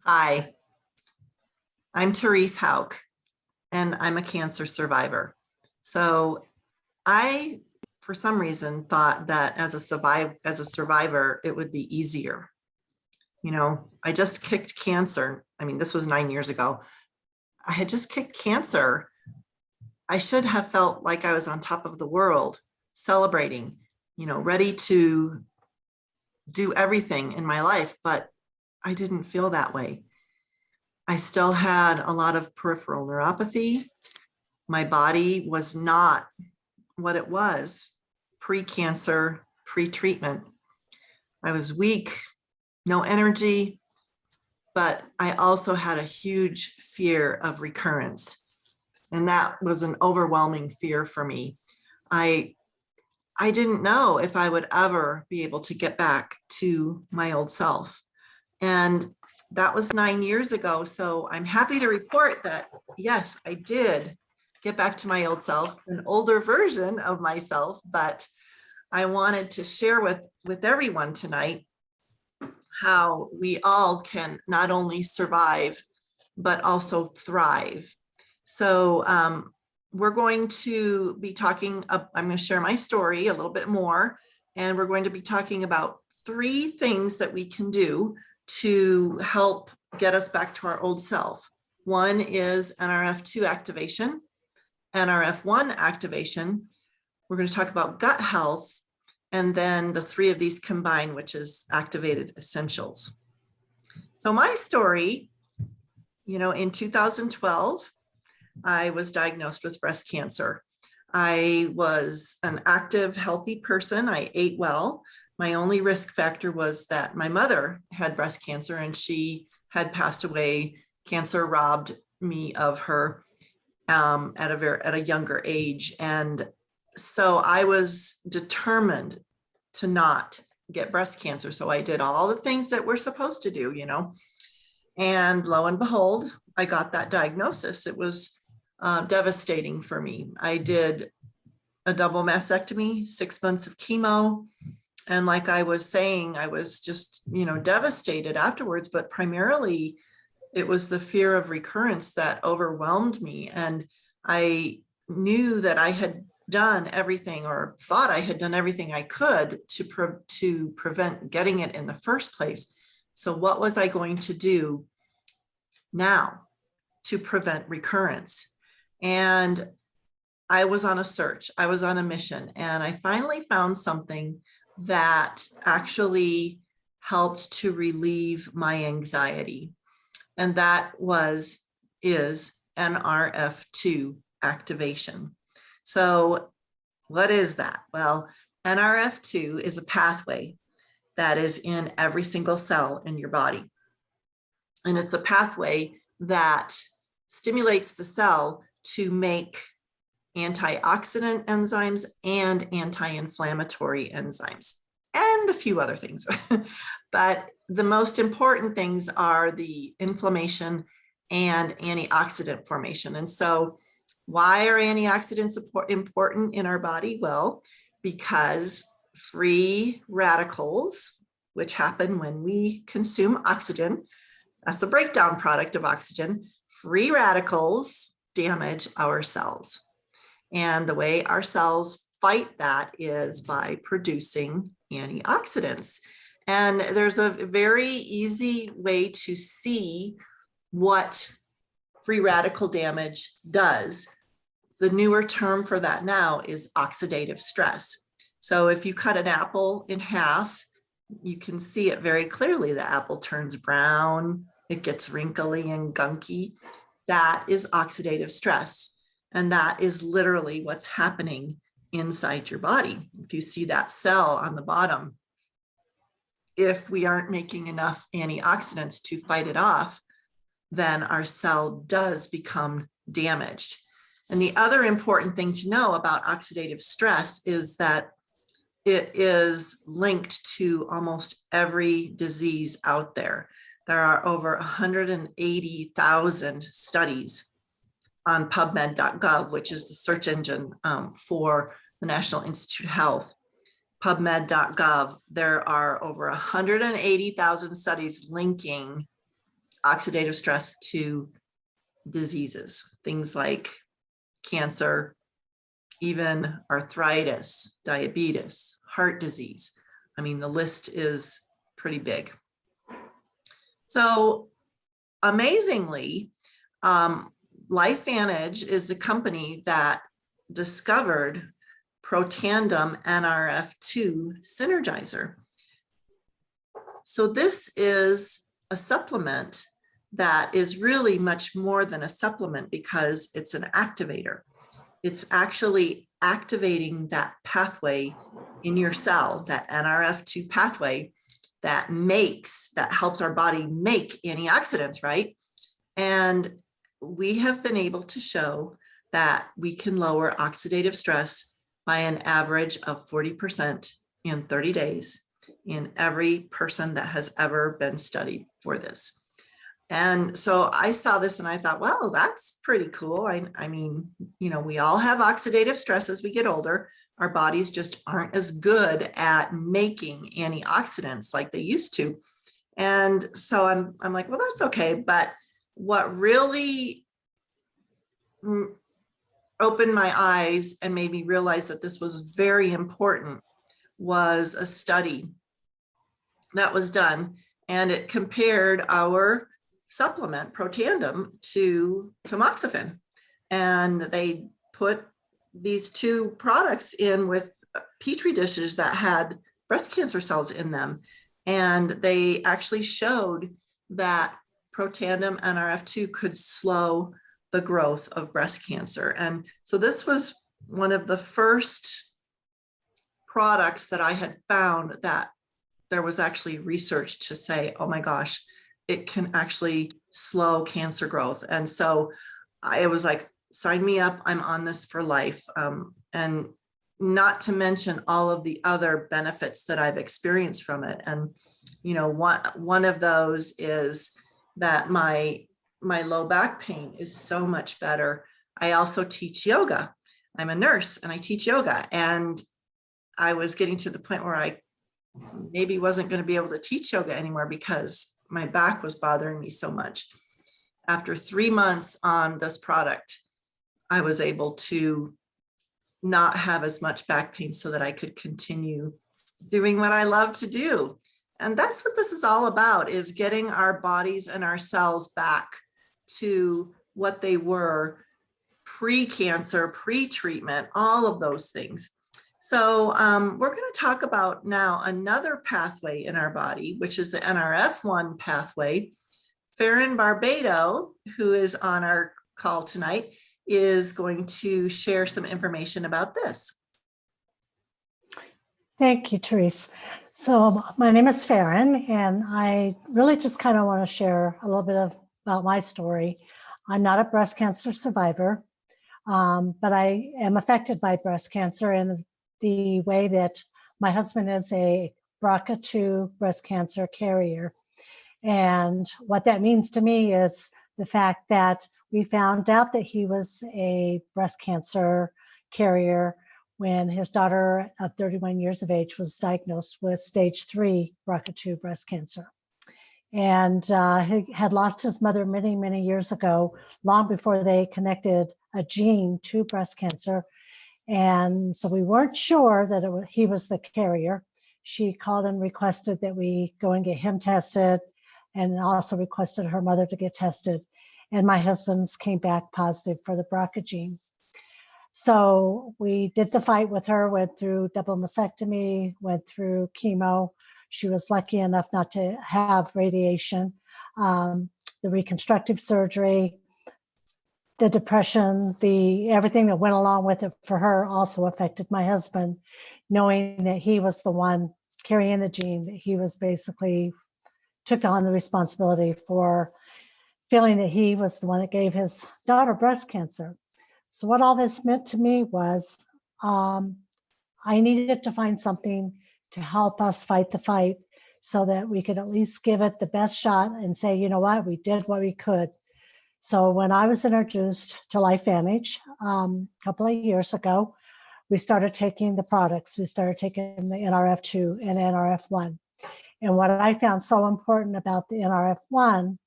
Hi, I'm Therese Hauk, and I'm a cancer survivor. So I, for some reason, thought that as a survivor, it would be easier. I just kicked cancer. I mean, this was 9 years ago. I had just kicked cancer. I should have felt like I was on top of the world, celebrating, ready to do everything in my life, but I didn't feel that way. I still had a lot of peripheral neuropathy. My body was not what it was pre-cancer, pre-treatment. I was weak, no energy, but I also had a huge fear of recurrence. And that was an overwhelming fear for me. I didn't know if I would ever be able to get back to my old self. And that was 9 years ago. So I'm happy to report that, yes, I did get back to my old self, an older version of myself, but I wanted to share with everyone tonight how we all can not only survive, but also thrive. So we're going to be talking, I'm going to share my story a little bit more, and we're going to be talking about 3 things that we can do to help get us back to our old self. One is Nrf2 activation, Nrf1 activation. We're going to talk about gut health, and then the 3 of these combined, which is activated essentials. So my story, in 2012, I was diagnosed with breast cancer. I was an active, healthy person. I ate well. My only risk factor was that my mother had breast cancer and she had passed away. Cancer robbed me of her at a younger age. And so I was determined to not get breast cancer. So I did all the things that we're supposed to do, and lo and behold, I got that diagnosis. It was devastating for me. I did a double mastectomy, 6 months of chemo. And like I was saying, I was just, devastated afterwards, but primarily it was the fear of recurrence that overwhelmed me. And I knew that I had done everything, or thought I had done everything I could to prevent getting it in the first place. So what was I going to do now to prevent recurrence? And I was on a search, I was on a mission, and I finally found something that actually helped to relieve my anxiety. And that is Nrf2 activation. So what is that? Well, Nrf2 is a pathway that is in every single cell in your body. And it's a pathway that stimulates the cell to make antioxidant enzymes and anti-inflammatory enzymes, and a few other things. But the most important things are the inflammation and antioxidant formation. And so why are antioxidants important in our body? Well, because free radicals, which happen when we consume oxygen, that's a breakdown product of oxygen, free radicals damage our cells. And the way our cells fight that is by producing antioxidants. And there's a very easy way to see what free radical damage does. The newer term for that now is oxidative stress. So if you cut an apple in half, you can see it very clearly. The apple turns brown, it gets wrinkly and gunky. That is oxidative stress. And that is literally what's happening inside your body. If you see that cell on the bottom, if we aren't making enough antioxidants to fight it off, then our cell does become damaged. And the other important thing to know about oxidative stress is that it is linked to almost every disease out there. There are over 180,000 studies on PubMed.gov, which is the search engine for the National Institute of Health. PubMed.gov, there are over 180,000 studies linking oxidative stress to diseases, things like cancer, even arthritis, diabetes, heart disease. I mean, the list is pretty big. So amazingly, LifeVantage is the company that discovered Protandim Nrf2 Synergizer. So this is a supplement that is really much more than a supplement because it's an activator. It's actually activating that pathway in your cell, that Nrf2 pathway that helps our body make antioxidants, right? And we have been able to show that we can lower oxidative stress by an average of 40% in 30 days in every person that has ever been studied for this. And so I saw this and I thought, well, that's pretty cool. I mean, you know, we all have oxidative stress as we get older. Our bodies just aren't as good at making antioxidants like they used to. And so I'm like, well, that's okay. But what really opened my eyes and made me realize that this was very important was a study that was done, and it compared our supplement Protandim to tamoxifen, and they put these two products in with petri dishes that had breast cancer cells in them, and they actually showed that Protandim Nrf2 could slow the growth of breast cancer. And so this was one of the first products that I had found that there was actually research to say, oh my gosh, it can actually slow cancer growth. And so I was like, sign me up, I'm on this for life. And not to mention all of the other benefits that I've experienced from it. And, you know, one of those is that my low back pain is so much better. I also teach yoga. I'm a nurse and I teach yoga. And I was getting to the point where I maybe wasn't going to be able to teach yoga anymore because my back was bothering me so much. After 3 months on this product, I was able to not have as much back pain so that I could continue doing what I love to do. And that's what this is all about, is getting our bodies and our cells back to what they were pre-cancer, pre-treatment, all of those things. So we're going to talk about now another pathway in our body, which is the Nrf1 pathway. Farron Barbado, who is on our call tonight, is going to share some information about this. Thank you, Therese. So my name is Farron, and I really just kind of want to share a little bit about my story. I'm not a breast cancer survivor, but I am affected by breast cancer in the way that my husband is a BRCA2 breast cancer carrier. And what that means to me is the fact that we found out that he was a breast cancer carrier when his daughter of 31 years of age was diagnosed with stage 3 BRCA2 breast cancer. And he had lost his mother many, many years ago, long before they connected a gene to breast cancer. And so we weren't sure that he was the carrier. She called and requested that we go and get him tested, and also requested her mother to get tested. And my husband's came back positive for the BRCA gene. So we did the fight with her, went through double mastectomy, went through chemo. She was lucky enough not to have radiation, the reconstructive surgery, the depression, everything that went along with it for her also affected my husband, knowing that he was the one carrying the gene, that he was basically took on the responsibility for feeling that he was the one that gave his daughter breast cancer. So what all this meant to me was I needed to find something to help us fight the fight so that we could at least give it the best shot and say, you know what, we did what we could. So when I was introduced to LifeVantage a couple of years ago, we started taking the products. We started taking the Nrf2 and Nrf1. And what I found so important about the Nrf1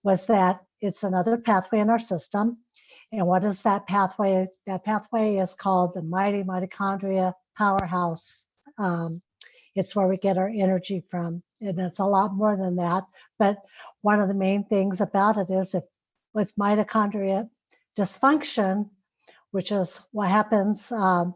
was that it's another pathway in our system. And what is that pathway? That pathway is called the mighty mitochondria powerhouse. It's where we get our energy from. And it's a lot more than that. But one of the main things about it is if with mitochondria dysfunction, which is what happens to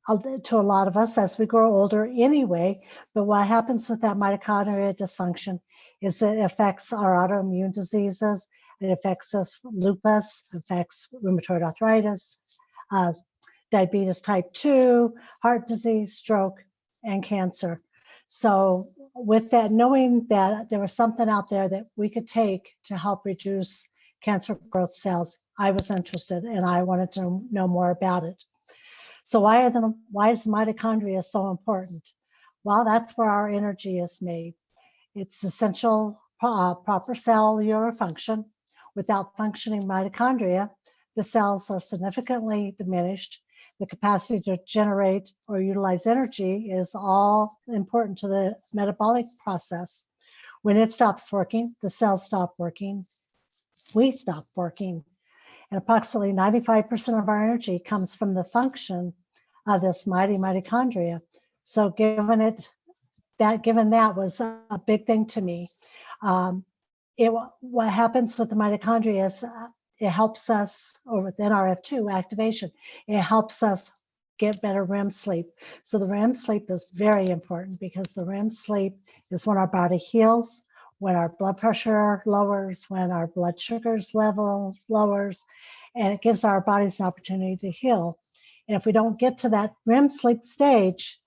a lot of us as we grow older anyway, but what happens with that mitochondria dysfunction is it affects our autoimmune diseases, it affects us lupus, affects rheumatoid arthritis, diabetes type 2, heart disease, stroke, and cancer. So with that, knowing that there was something out there that we could take to help reduce cancer growth cells, I was interested and I wanted to know more about it. So why is mitochondria so important? Well, that's where our energy is made. It's essential proper cellular function. Without functioning mitochondria, the cells are significantly diminished. The capacity to generate or utilize energy is all important to the metabolic process. When it stops working, the cells stop working, we stop working. And approximately 95% of our energy comes from the function of this mighty mitochondria. So given that was a big thing to me. What happens with the mitochondria is it helps us, or with Nrf2 activation, it helps us get better REM sleep. So the REM sleep is very important because the REM sleep is when our body heals, when our blood pressure lowers, when our blood sugars level lowers, and it gives our bodies an opportunity to heal. And if we don't get to that REM sleep stage,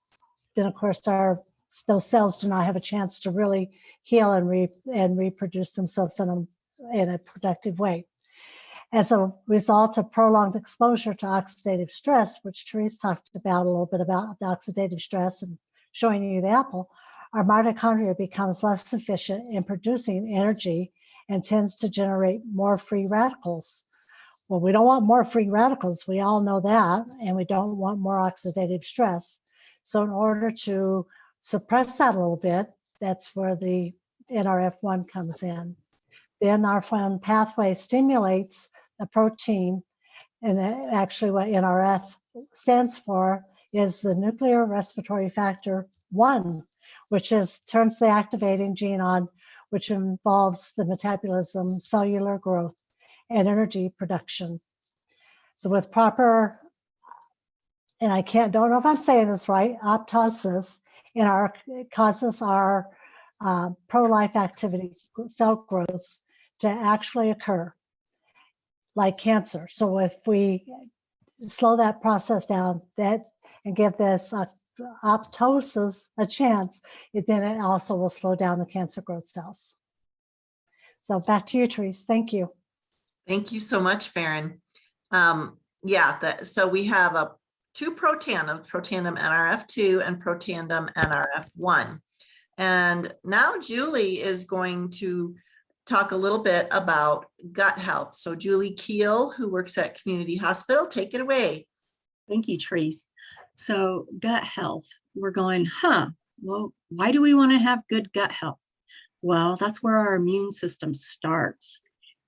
then of course those cells do not have a chance to really heal and reproduce themselves in a productive way. As a result of prolonged exposure to oxidative stress, which Therese talked about a little bit about the oxidative stress and showing you the apple, our mitochondria becomes less efficient in producing energy and tends to generate more free radicals. Well, we don't want more free radicals, we all know that, and we don't want more oxidative stress. So in order to suppress that a little bit, that's where the Nrf1 comes in. The Nrf1 pathway stimulates the protein, and actually what Nrf stands for is the nuclear respiratory factor 1, which turns the activating gene on, which involves the metabolism, cellular growth, and energy production. So with proper, and don't know if I'm saying this right, apoptosis causes our pro-life activity cell growths to actually occur, like cancer. So if we slow that process down and give this apoptosis a chance, then it also will slow down the cancer growth cells. So back to you, Therese. Thank you. Thank you so much, Farron. So we have two protandim Nrf2 and protandim Nrf1. And now Julie is going to talk a little bit about gut health. So Julie Keel, who works at Community Hospital, take it away. Thank you, Therese. So gut health, we're going, well, why do we want to have good gut health? Well, that's where our immune system starts.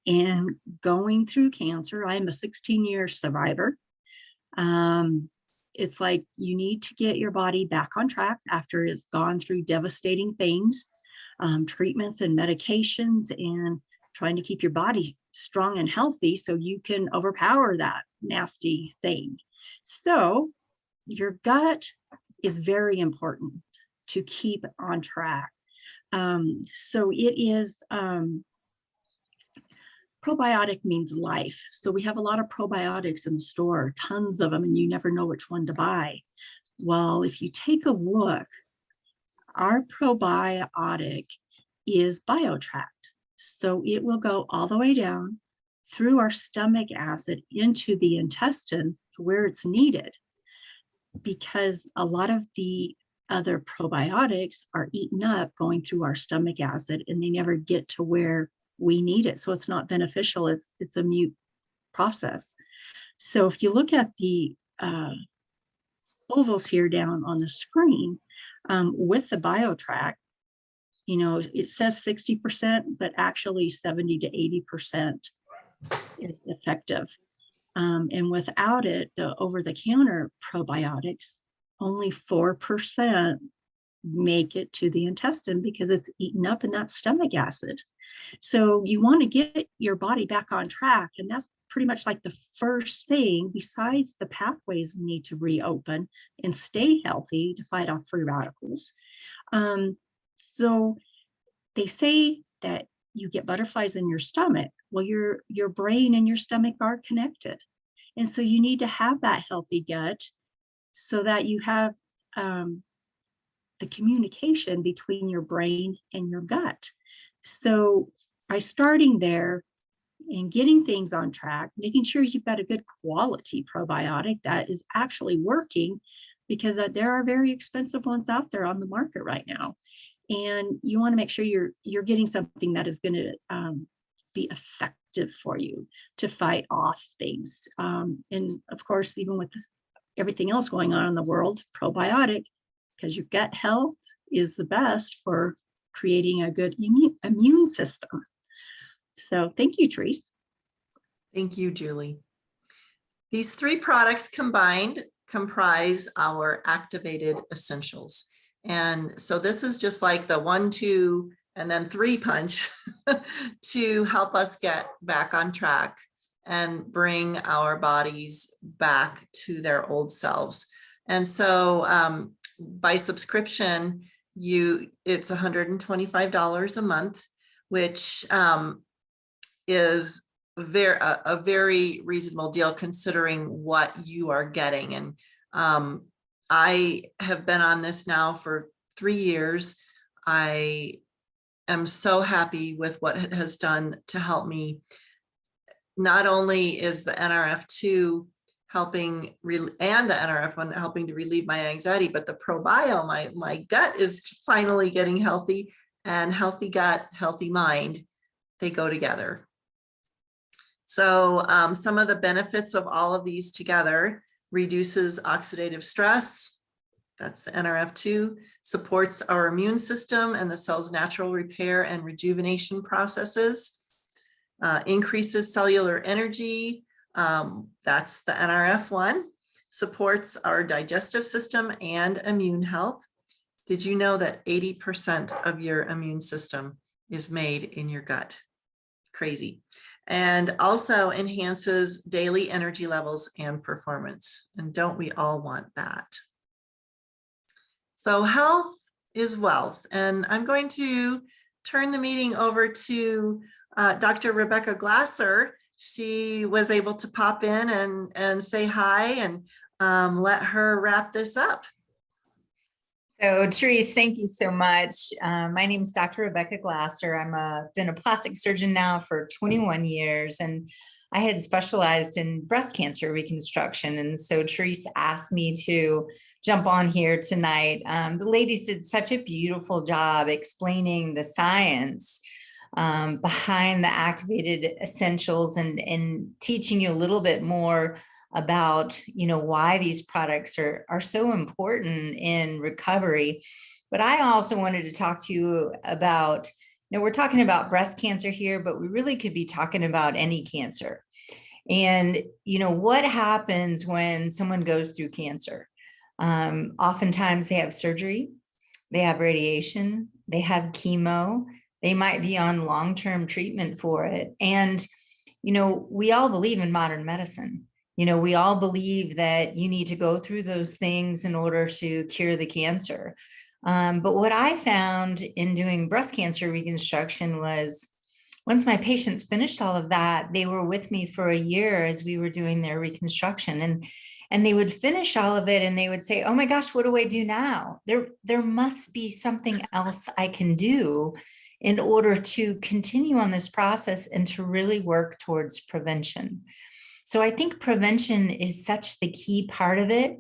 And going through cancer, I'm a 16-year survivor. It's like you need to get your body back on track after it's gone through devastating things, treatments and medications, and trying to keep your body strong and healthy so you can overpower that nasty thing. So your gut is very important to keep on track. So it is, probiotic means life. So we have a lot of probiotics in the store, tons of them, and you never know which one to buy. Well, if you take a look, our probiotic is BioTract. So it will go all the way down through our stomach acid into the intestine to where it's needed, because a lot of the other probiotics are eaten up going through our stomach acid and they never get to where we need it. So it's not beneficial. It's a mute process. So if you look at the ovals here down on the screen with the BioTract, You know, it says 60%, but actually 70 to 80% is effective. And without it, the over-the-counter probiotics, only 4% make it to the intestine because it's eaten up in that stomach acid. So you want to get your body back on track. And that's pretty much like the first thing, besides the pathways we need to reopen and stay healthy to fight off free radicals. So they say that you get butterflies in your stomach. Well, your brain and your stomach are connected. And so you need to have that healthy gut so that you have the communication between your brain and your gut. So by starting there and getting things on track, making sure you've got a good quality probiotic that is actually working, because there are very expensive ones out there on the market right now. And you want to make sure you're getting something that is going to be effective for you to fight off things. And of course, even with everything else going on in the world, probiotic, because your gut health is the best for creating a good immune system. So thank you, Therese. Thank you, Julie. These three products combined comprise our activated essentials. And so this is just like the 1, 2, and then 3 punch to help us get back on track and bring our bodies back to their old selves. And so by subscription, it's $125 a month, which is a very reasonable deal considering what you are getting. And I have been on this now for 3 years. I am so happy with what it has done to help me. Not only is the Nrf2 helping and the Nrf1 helping to relieve my anxiety, but the probio, my gut is finally getting healthy, and healthy gut, healthy mind, they go together. So some of the benefits of all of these together: reduces oxidative stress, that's the Nrf2, supports our immune system and the cell's natural repair and rejuvenation processes, increases cellular energy, that's the Nrf1, supports our digestive system and immune health. Did you know that 80% of your immune system is made in your gut? Crazy. And also enhances daily energy levels and performance. And don't we all want that? So health is wealth. And I'm going to turn the meeting over to Dr. Rebecca Glasser. She was able to pop in and say hi, and let her wrap this up. So Therese, thank you so much. My name is Dr. Rebecca Glasser. I'm been a plastic surgeon now for 21 years, and I had specialized in breast cancer reconstruction. And so Therese asked me to jump on here tonight. The ladies did such a beautiful job explaining the science behind the activated essentials and teaching you a little bit more about, why these products are so important in recovery. But I also wanted to talk to you about, we're talking about breast cancer here, but we really could be talking about any cancer. And, what happens when someone goes through cancer? Oftentimes they have surgery, they have radiation, they have chemo, they might be on long-term treatment for it. And, we all believe in modern medicine. We all believe that you need to go through those things in order to cure the cancer. But what I found in doing breast cancer reconstruction was, once my patients finished all of that, they were with me for a year as we were doing their reconstruction. And they would finish all of it and they would say, oh my gosh, what do I do now? There must be something else I can do in order to continue on this process and to really work towards prevention. So I think prevention is such the key part of it,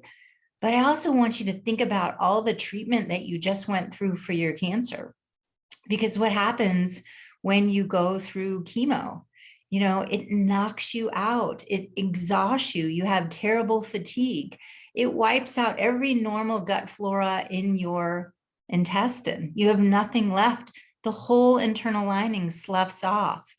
but I also want you to think about all the treatment that you just went through for your cancer. Because what happens when you go through chemo? It knocks you out, it exhausts you, you have terrible fatigue. It wipes out every normal gut flora in your intestine. You have nothing left. The whole internal lining sloughs off.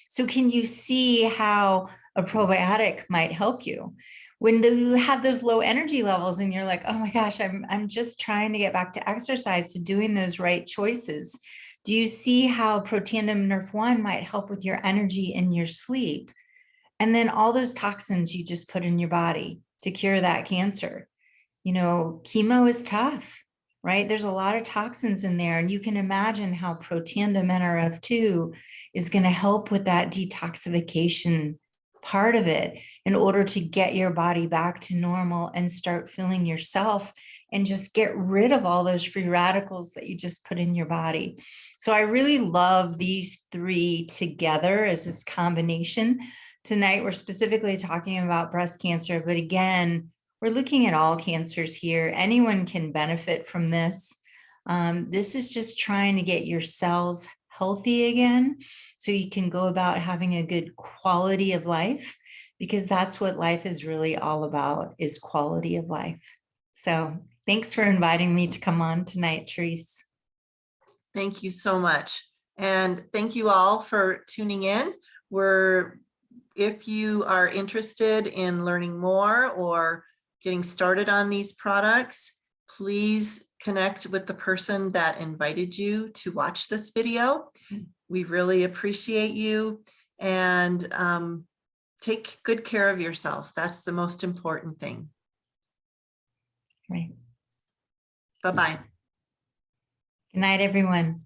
So can you see how a probiotic might help you? When you have those low energy levels and you're like, oh my gosh, I'm just trying to get back to exercise, to doing those right choices. Do you see how Protandim Nrf1 might help with your energy and your sleep? And then all those toxins you just put in your body to cure that cancer. You know, chemo is tough, right? There's a lot of toxins in there, and you can imagine how Protandim Nrf2 is going to help with that detoxification part of it in order to get your body back to normal and start feeling yourself and just get rid of all those free radicals that you just put in your body. So I really love these three together as this combination. Tonight, we're specifically talking about breast cancer, but again, we're looking at all cancers here. Anyone can benefit from this. This is just trying to get your cells healthy again so you can go about having a good quality of life, because that's what life is really all about, is quality of life. So thanks for inviting me to come on tonight, Therese. Thank you so much. And thank you all for tuning in. If you are interested in learning more or getting started on these products, please connect with the person that invited you to watch this video. We really appreciate you, and take good care of yourself. That's the most important thing. Right. Bye-bye. Good night, everyone.